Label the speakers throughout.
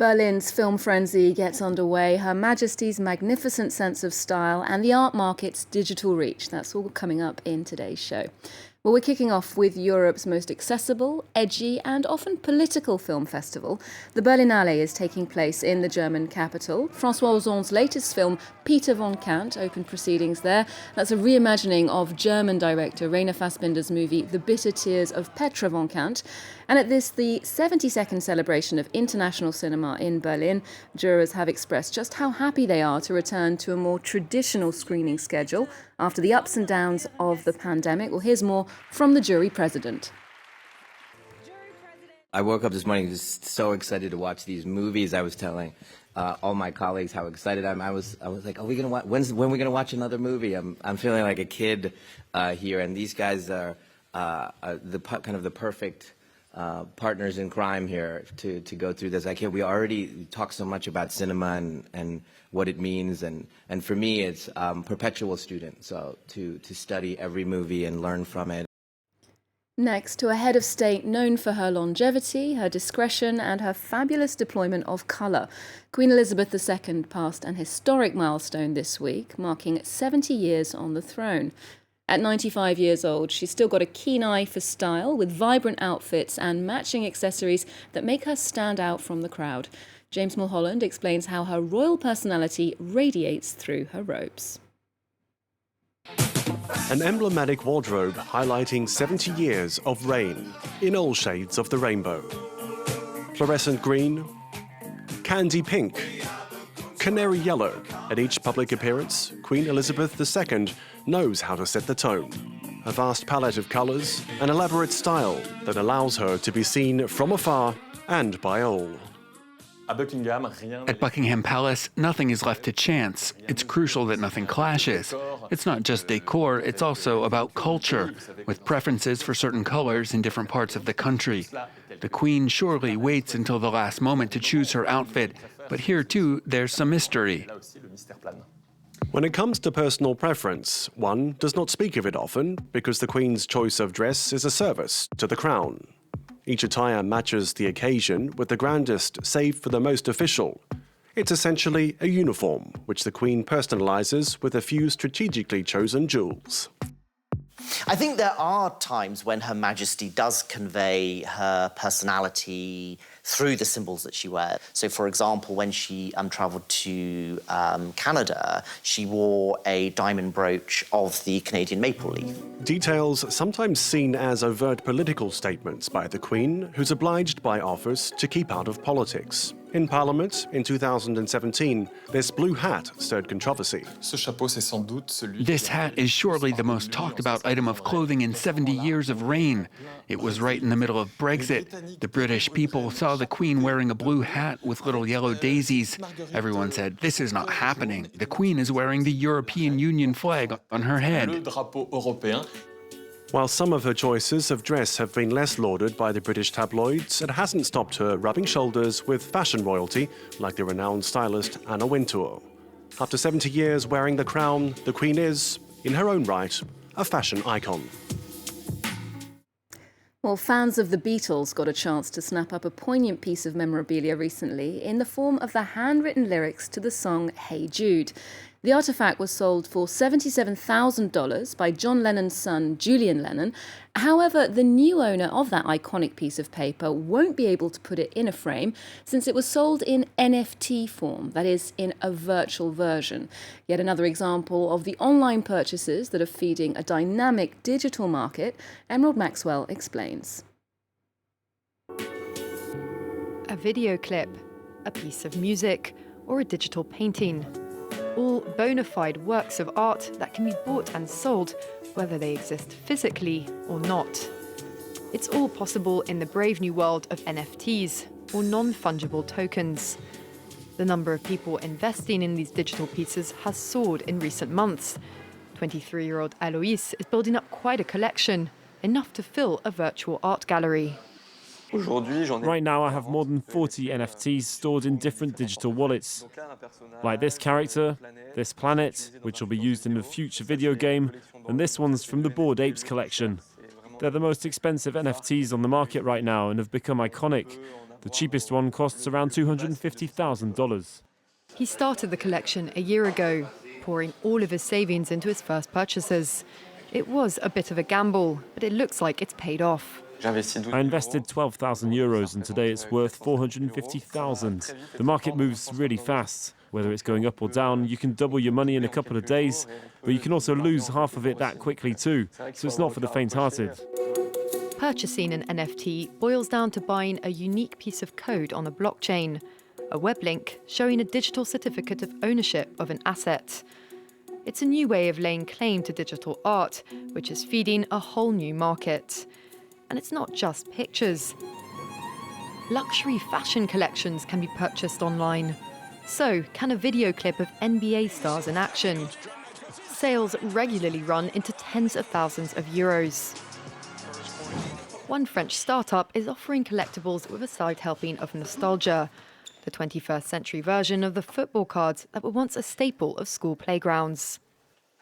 Speaker 1: Berlin's film frenzy gets underway, Her Majesty's magnificent sense of style and the art market's digital reach. That's all coming up in today's show. Well, we're kicking off with Europe's most accessible, edgy and often political film festival. The Berlinale is taking place in the German capital. François Ozon's latest film, Peter von Kant, opened proceedings there. That's a reimagining of German director Rainer Fassbinder's movie The Bitter Tears of Petra von Kant. And at this, the 72nd celebration of international cinema in Berlin, jurors have expressed just how happy they are to return to a more traditional screening schedule after the ups and downs of the pandemic. Well, here's more from the jury president.
Speaker 2: I woke up this morning just so excited to watch these movies. I was telling all my colleagues how excited I am. I was like, "Are we gonna watch? When are we gonna watch another movie?" I'm feeling like a kid here, and these guys are the perfect partners in crime here to go through this. We already talk so much about cinema and what it means, and for me it's perpetual student. So to study every movie and learn from it.
Speaker 1: Next, to a head of state known for her longevity, her discretion and her fabulous deployment of colour. Queen Elizabeth II passed an historic milestone this week, marking 70 years on the throne. At 95 years old, she's still got a keen eye for style, with vibrant outfits and matching accessories that make her stand out from the crowd. James Mulholland explains how her royal personality radiates through her robes.
Speaker 3: An emblematic wardrobe highlighting 70 years of reign in all shades of the rainbow. Fluorescent green, candy pink, canary yellow. At each public appearance, Queen Elizabeth II knows how to set the tone. A vast palette of colours, an elaborate style that allows her to be seen from afar and by all.
Speaker 4: At Buckingham Palace, nothing is left to chance. It's crucial that nothing clashes. It's not just decor, it's also about culture, with preferences for certain colors in different parts of the country. The Queen surely waits until the last moment to choose her outfit, but here too, there's some mystery.
Speaker 3: When it comes to personal preference, one does not speak of it often because the Queen's choice of dress is a service to the Crown. Each attire matches the occasion with the grandest, save for the most official. It's essentially a uniform, which the Queen personalises with a few strategically chosen jewels.
Speaker 5: I think there are times when Her Majesty does convey her personality through the symbols that she wears. So, for example, when she travelled to Canada, she wore a diamond brooch of the Canadian maple leaf.
Speaker 3: Details sometimes seen as overt political statements by the Queen, who's obliged by office to keep out of politics. In Parliament, in 2017, this blue hat stirred controversy.
Speaker 4: This hat is surely the most talked about item of clothing in 70 years of reign. It was right in the middle of Brexit. The British people saw the Queen wearing a blue hat with little yellow daisies. Everyone said, "This is not happening. The Queen is wearing the European Union flag on her head."
Speaker 3: While some of her choices of dress have been less lauded by the British tabloids, it hasn't stopped her rubbing shoulders with fashion royalty like the renowned stylist Anna Wintour. After 70 years wearing the crown, the Queen is, in her own right, a fashion icon.
Speaker 1: Well, fans of the Beatles got a chance to snap up a poignant piece of memorabilia recently in the form of the handwritten lyrics to the song Hey Jude. The artifact was sold for $77,000 by John Lennon's son, Julian Lennon. However, the new owner of that iconic piece of paper won't be able to put it in a frame since it was sold in NFT form, that is, in a virtual version. Yet another example of the online purchases that are feeding a dynamic digital market, Emerald Maxwell explains.
Speaker 6: A video clip, a piece of music, or a digital painting. All bona fide works of art that can be bought and sold, whether they exist physically or not. It's all possible in the brave new world of NFTs, or non-fungible tokens. The number of people investing in these digital pieces has soared in recent months. 23-year-old Alois is building up quite a collection, enough to fill a virtual art gallery.
Speaker 7: Right now I have more than 40 NFTs stored in different digital wallets. Like this character, this planet, which will be used in a future video game, and this one's from the Bored Apes collection. They're the most expensive NFTs on the market right now and have become iconic. The cheapest one costs around $250,000.
Speaker 6: He started the collection a year ago, pouring all of his savings into his first purchases. It was a bit of a gamble, but it looks like it's paid off.
Speaker 7: I invested €12,000 and today it's worth 450,000. The market moves really fast. Whether it's going up or down, you can double your money in a couple of days, but you can also lose half of it that quickly too, so it's not for the faint-hearted.
Speaker 6: Purchasing an NFT boils down to buying a unique piece of code on a blockchain, a web link showing a digital certificate of ownership of an asset. It's a new way of laying claim to digital art, which is feeding a whole new market. And it's not just pictures. Luxury fashion collections can be purchased online. So can a video clip of NBA stars in action. Sales regularly run into tens of thousands of euros. One French startup is offering collectibles with a side helping of nostalgia, the 21st century version of the football cards that were once a staple of school playgrounds.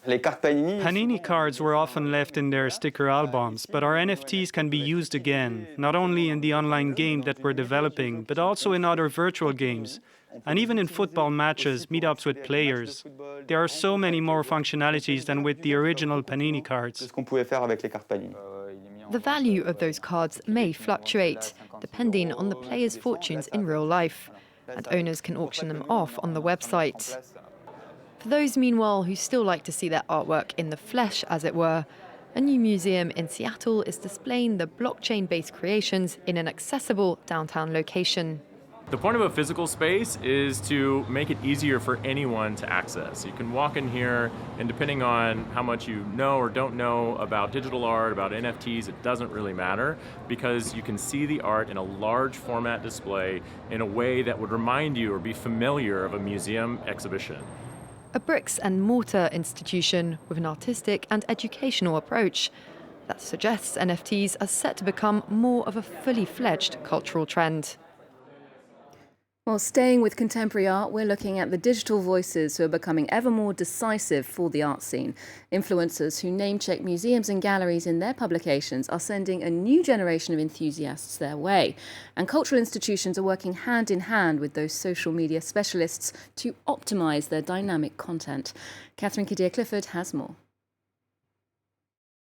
Speaker 8: Panini cards were often left in their sticker albums, but our NFTs can be used again, not only in the online game that we're developing, but also in other virtual games, and even in football matches, meetups with players. There are so many more functionalities than with the original Panini cards.
Speaker 6: The value of those cards may fluctuate, depending on the players' fortunes in real life, and owners can auction them off on the website. For those, meanwhile, who still like to see their artwork in the flesh, as it were, a new museum in Seattle is displaying the blockchain-based creations in an accessible downtown location.
Speaker 9: The point of a physical space is to make it easier for anyone to access. You can walk in here, and depending on how much you know or don't know about digital art, about NFTs, it doesn't really matter, because you can see the art in a large format display in a way that would remind you or be familiar of a museum exhibition.
Speaker 6: A bricks and mortar institution with an artistic and educational approach that suggests NFTs are set to become more of a fully fledged cultural trend.
Speaker 1: Well, staying with contemporary art, we're looking at the digital voices who are becoming ever more decisive for the art scene. Influencers who name-check museums and galleries in their publications are sending a new generation of enthusiasts their way. And cultural institutions are working hand in hand with those social media specialists to optimise their dynamic content. Catherine Kadir-Clifford has more.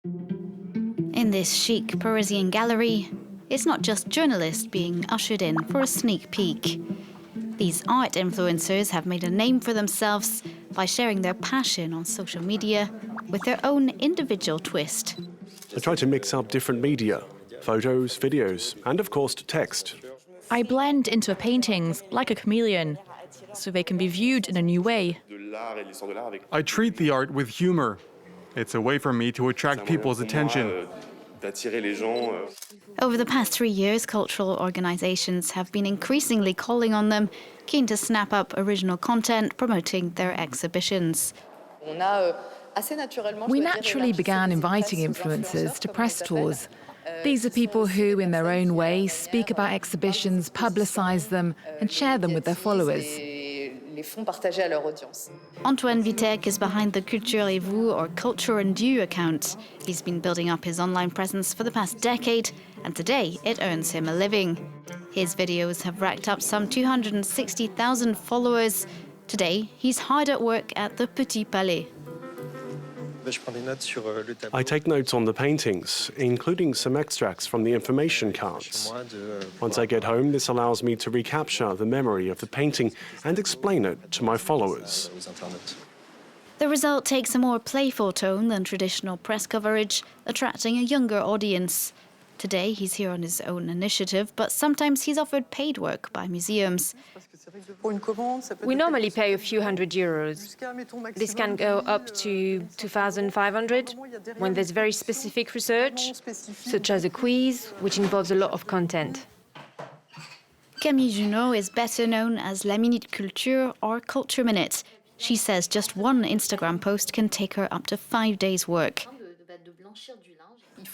Speaker 10: In this chic Parisian gallery, it's not just journalists being ushered in for a sneak peek. These art influencers have made a name for themselves by sharing their passion on social media with their own individual twist.
Speaker 3: I try to mix up different media, photos, videos, and of course text.
Speaker 11: I blend into paintings like a chameleon, so they can be viewed in a new way.
Speaker 12: I treat the art with humor. It's a way for me to attract people's attention.
Speaker 10: Over the past 3 years, cultural organizations have been increasingly calling on them, keen to snap up original content, promoting their exhibitions.
Speaker 13: We naturally began inviting influencers to press tours. These are people who, in their own way, speak about exhibitions, publicize them, and share them with their followers.
Speaker 10: Antoine Vitek is behind the Culture et Vous, or Culture and You account. He's been building up his online presence for the past decade, and today it earns him a living. His videos have racked up some 260,000 followers. Today, he's hard at work at the Petit Palais.
Speaker 3: I take notes on the paintings, including some extracts from the information cards. Once I get home, this allows me to recapture the memory of the painting and explain it to my followers.
Speaker 10: The result takes a more playful tone than traditional press coverage, attracting a younger audience. Today, he's here on his own initiative, but sometimes he's offered paid work by museums.
Speaker 14: We normally pay a few €100. This can go up to 2,500 when there's very specific research, such as a quiz, which involves a lot of content.
Speaker 10: Camille Junot is better known as La Minute Culture or Culture Minute. She says just one Instagram post can take her up to 5 days' work.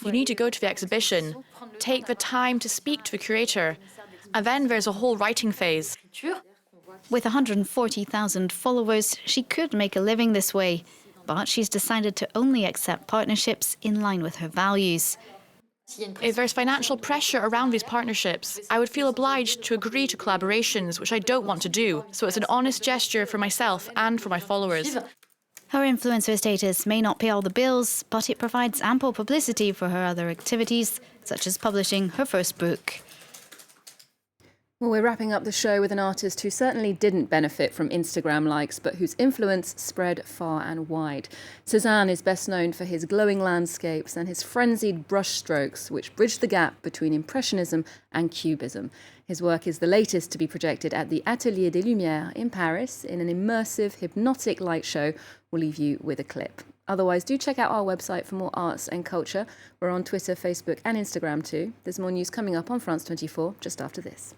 Speaker 11: You need to go to the exhibition, take the time to speak to the curator, and then there's a whole writing phase.
Speaker 10: With 140,000 followers, she could make a living this way, but she's decided to only accept partnerships in line with her values.
Speaker 11: If there's financial pressure around these partnerships, I would feel obliged to agree to collaborations, which I don't want to do. So it's an honest gesture for myself and for my followers.
Speaker 10: Her influencer status may not pay all the bills, but it provides ample publicity for her other activities, such as publishing her first book.
Speaker 1: Well, we're wrapping up the show with an artist who certainly didn't benefit from Instagram likes, but whose influence spread far and wide. Cézanne is best known for his glowing landscapes and his frenzied brushstrokes, which bridge the gap between Impressionism and Cubism. His work is the latest to be projected at the Atelier des Lumières in Paris in an immersive, hypnotic light show. We'll leave you with a clip. Otherwise, do check out our website for more arts and culture. We're on Twitter, Facebook and Instagram too. There's more news coming up on France 24 just after this.